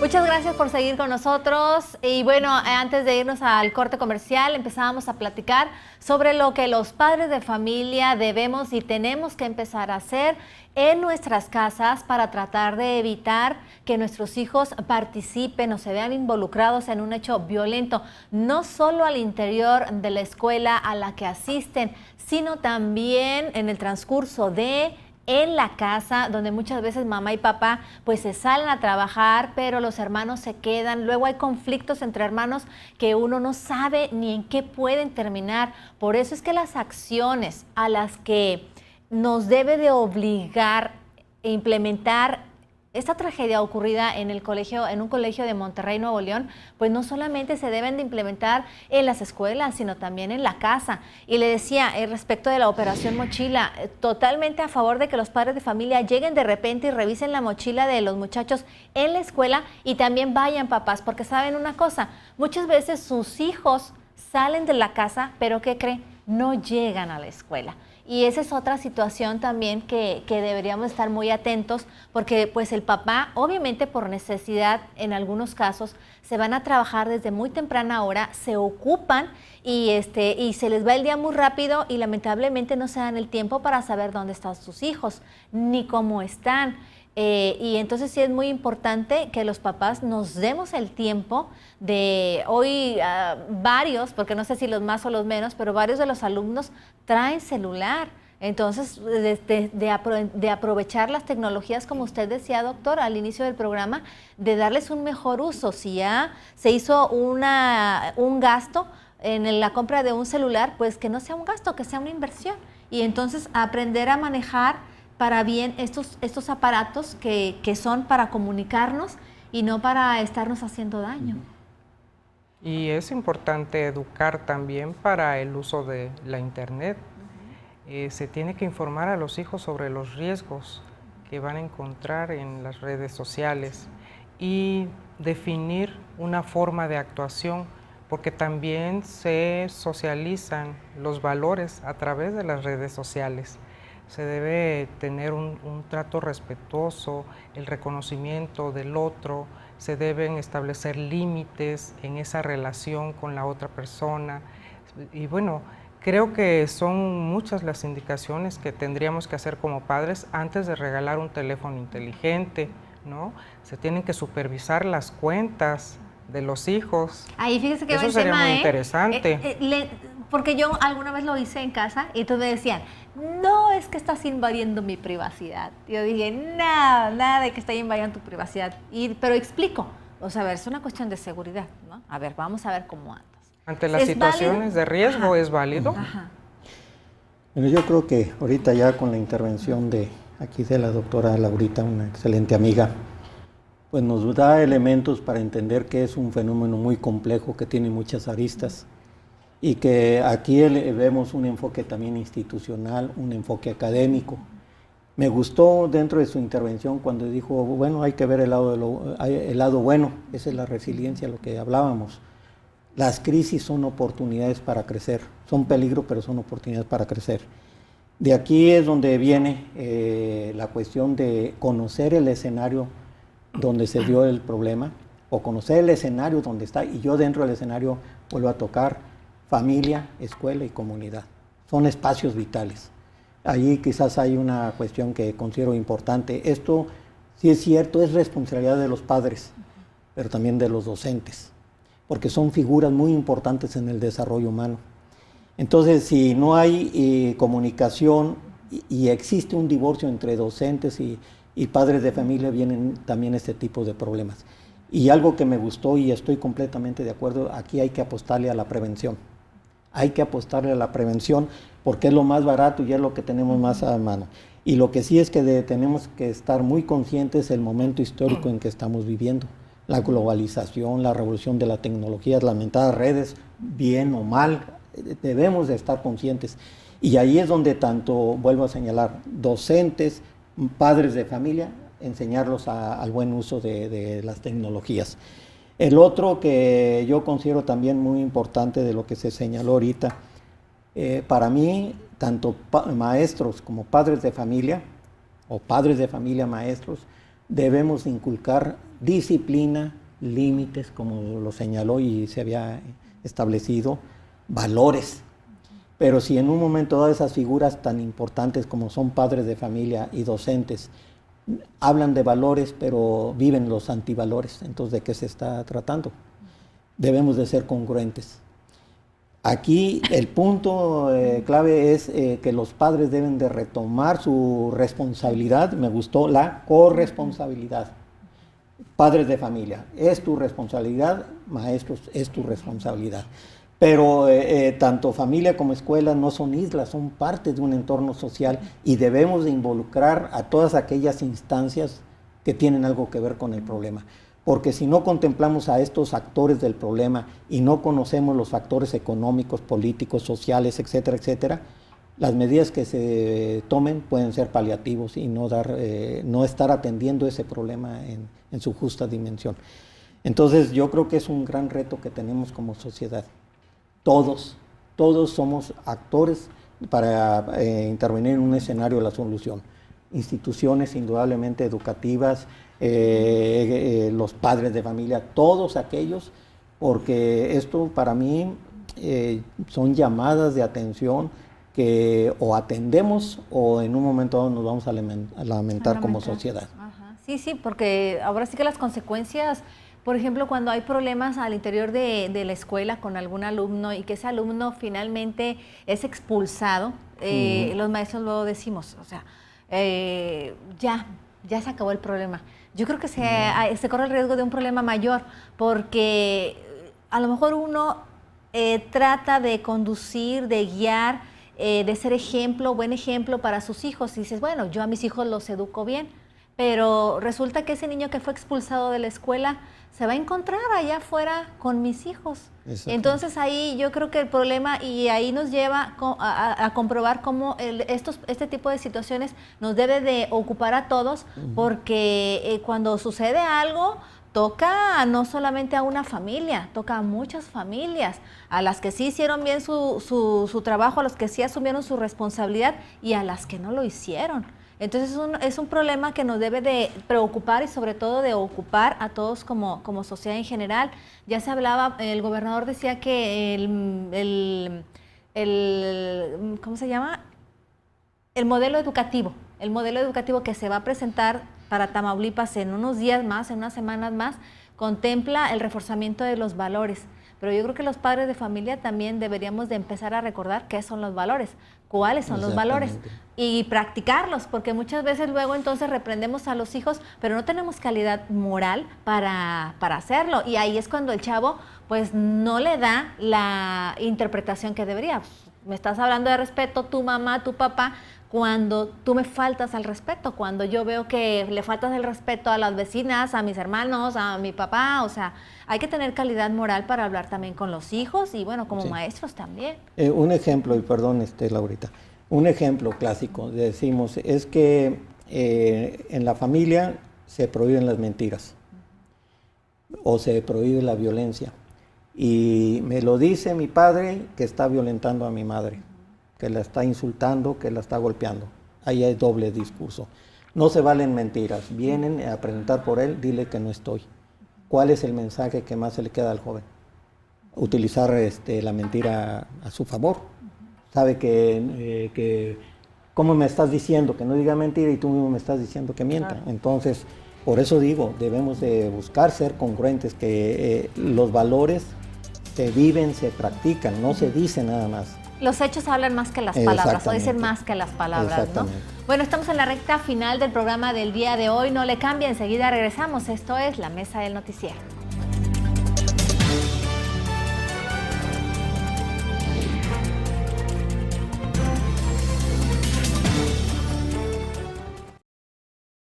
Muchas gracias por seguir con nosotros y bueno, antes de irnos al corte comercial empezábamos a platicar sobre lo que los padres de familia debemos y tenemos que empezar a hacer en nuestras casas para tratar de evitar que nuestros hijos participen o se vean involucrados en un hecho violento, no solo al interior de la escuela a la que asisten, sino también en el transcurso en la casa, donde muchas veces mamá y papá pues se salen a trabajar, pero los hermanos se quedan. Luego hay conflictos entre hermanos que uno no sabe ni en qué pueden terminar. Por eso es que las acciones a las que nos debe de obligar e implementar esta tragedia ocurrida en un colegio de Monterrey, Nuevo León, pues no solamente se deben de implementar en las escuelas, sino también en la casa. Y le decía, respecto de la operación mochila, totalmente a favor de que los padres de familia lleguen de repente y revisen la mochila de los muchachos en la escuela y también vayan papás, porque saben una cosa, muchas veces sus hijos salen de la casa, pero ¿qué creen? No llegan a la escuela. Y esa es otra situación también que deberíamos estar muy atentos, porque pues el papá, obviamente por necesidad en algunos casos, se van a trabajar desde muy temprana hora, se ocupan y se les va el día muy rápido y lamentablemente no se dan el tiempo para saber dónde están sus hijos, ni cómo están. Y entonces sí es muy importante que los papás nos demos el tiempo de hoy, varios, porque no sé si los más o los menos, pero varios de los alumnos traen celular. Entonces, de aprovechar las tecnologías, como usted decía, doctor, al inicio del programa, de darles un mejor uso. Si ya se hizo un gasto en la compra de un celular, pues que no sea un gasto, que sea una inversión. Y entonces aprender a manejar para bien estos aparatos que son para comunicarnos y no para estarnos haciendo daño. Y es importante educar también para el uso de la internet. Se tiene que informar a los hijos sobre los riesgos que van a encontrar en las redes sociales y definir una forma de actuación, porque también se socializan los valores a través de las redes sociales. Se debe tener un trato respetuoso, el reconocimiento del otro, se deben establecer límites en esa relación con la otra persona. Y bueno, creo que son muchas las indicaciones que tendríamos que hacer como padres antes de regalar un teléfono inteligente, ¿no? Se tienen que supervisar las cuentas de los hijos. Ahí fíjese que eso sería muy interesante. Porque yo alguna vez lo hice en casa y todos me decían, no, es que estás invadiendo mi privacidad. Yo dije, nada de que esté invadiendo tu privacidad. Pero explico, o sea, a ver, es una cuestión de seguridad, ¿no? A ver, vamos a ver cómo andas. Ante las situaciones de riesgo, ¿es válido? Bueno, yo creo que ahorita ya con la intervención de la doctora Laurita, una excelente amiga, pues nos da elementos para entender que es un fenómeno muy complejo, que tiene muchas aristas, y que aquí vemos un enfoque también institucional, un enfoque académico. Me gustó dentro de su intervención cuando dijo, bueno, hay que ver el lado bueno, esa es la resiliencia, lo que hablábamos. Las crisis son oportunidades para crecer, son peligro, pero son oportunidades para crecer. De aquí es donde viene la cuestión de conocer el escenario donde se dio el problema, o conocer el escenario donde está, y yo dentro del escenario vuelvo a tocar familia, escuela y comunidad. Son espacios vitales. Allí quizás hay una cuestión que considero importante. Esto, sí es cierto, es responsabilidad de los padres, pero también de los docentes, porque son figuras muy importantes en el desarrollo humano. Entonces, si no hay comunicación y existe un divorcio entre docentes y padres de familia, vienen también este tipo de problemas. Y algo que me gustó y estoy completamente de acuerdo, aquí hay que apostarle a la prevención. Hay que apostarle a la prevención porque es lo más barato y es lo que tenemos más a mano. Y lo que sí es que tenemos que estar muy conscientes del momento histórico en que estamos viviendo. La globalización, la revolución de la tecnología, las lamentadas redes, bien o mal, debemos de estar conscientes. Y ahí es donde tanto, vuelvo a señalar, docentes, padres de familia, enseñarlos al buen uso de las tecnologías. El otro que yo considero también muy importante de lo que se señaló ahorita, para mí, tanto maestros como padres de familia, o padres de familia maestros, debemos inculcar disciplina, límites, como lo señaló y se había establecido, valores. Pero si en un momento dado esas figuras tan importantes como son padres de familia y docentes hablan de valores, pero viven los antivalores, entonces ¿de qué se está tratando? Debemos de ser congruentes. Aquí el punto clave es que los padres deben de retomar su responsabilidad. Me gustó la corresponsabilidad. Padres de familia, es tu responsabilidad, maestros, es tu responsabilidad. Pero tanto familia como escuela no son islas, son parte de un entorno social y debemos de involucrar a todas aquellas instancias que tienen algo que ver con el problema. Porque si no contemplamos a estos actores del problema y no conocemos los factores económicos, políticos, sociales, etcétera, etcétera, las medidas que se tomen pueden ser paliativos y no estar atendiendo ese problema en su justa dimensión. Entonces yo creo que es un gran reto que tenemos como sociedad. Todos somos actores para intervenir en un escenario de la solución. Instituciones indudablemente educativas, los padres de familia, todos aquellos, porque esto para mí son llamadas de atención que o atendemos o en un momento dado nos vamos a lamentar como sociedad. Ajá. Sí, porque ahora sí que las consecuencias, por ejemplo, cuando hay problemas al interior de la escuela con algún alumno y que ese alumno finalmente es expulsado, los maestros luego decimos, o sea, ya se acabó el problema. Yo creo que se corre el riesgo de un problema mayor, porque a lo mejor uno trata de conducir, de guiar, de ser ejemplo, buen ejemplo para sus hijos. Y dices, bueno, yo a mis hijos los educo bien, pero resulta que ese niño que fue expulsado de la escuela se va a encontrar allá afuera con mis hijos. Entonces ahí yo creo que el problema, y ahí nos lleva a comprobar cómo este tipo de situaciones nos debe de ocupar a todos, porque cuando sucede algo, toca no solamente a una familia, toca a muchas familias, a las que sí hicieron bien su trabajo, a los que sí asumieron su responsabilidad y a las que no lo hicieron. Entonces es un problema que nos debe de preocupar y sobre todo de ocupar a todos como sociedad en general. Ya se hablaba, el gobernador decía que ¿cómo se llama? El modelo educativo que se va a presentar para Tamaulipas en unos días más, en unas semanas más, contempla el reforzamiento de los valores. Pero yo creo que los padres de familia también deberíamos de empezar a recordar qué son los valores, cuáles son los valores y practicarlos, porque muchas veces luego entonces reprendemos a los hijos, pero no tenemos calidad moral para hacerlo. Y ahí es cuando el chavo pues no le da la interpretación que debería. Me estás hablando de respeto, tu mamá, tu papá, cuando tú me faltas al respeto, cuando yo veo que le faltas el respeto a las vecinas, a mis hermanos, a mi papá, o sea, hay que tener calidad moral para hablar también con los hijos y bueno, como maestros también. Un ejemplo, y perdón Laurita, un ejemplo clásico, decimos, es que en la familia se prohíben las mentiras o se prohíbe la violencia y me lo dice mi padre que está violentando a mi madre, que la está insultando, que la está golpeando. Ahí hay doble discurso. No se valen mentiras. Vienen a preguntar por él, dile que no estoy. ¿Cuál es el mensaje que más se le queda al joven? Utilizar la mentira a su favor. Sabe que ¿cómo me estás diciendo que no diga mentira y tú mismo me estás diciendo que mienta? Claro. Entonces, por eso digo, debemos de buscar ser congruentes, que los valores se viven, se practican, no se dicen nada más. Los hechos hablan más que las palabras, o dicen más que las palabras, ¿no? Bueno, estamos en la recta final del programa del día de hoy. No le cambie, enseguida regresamos. Esto es La Mesa del Noticiero.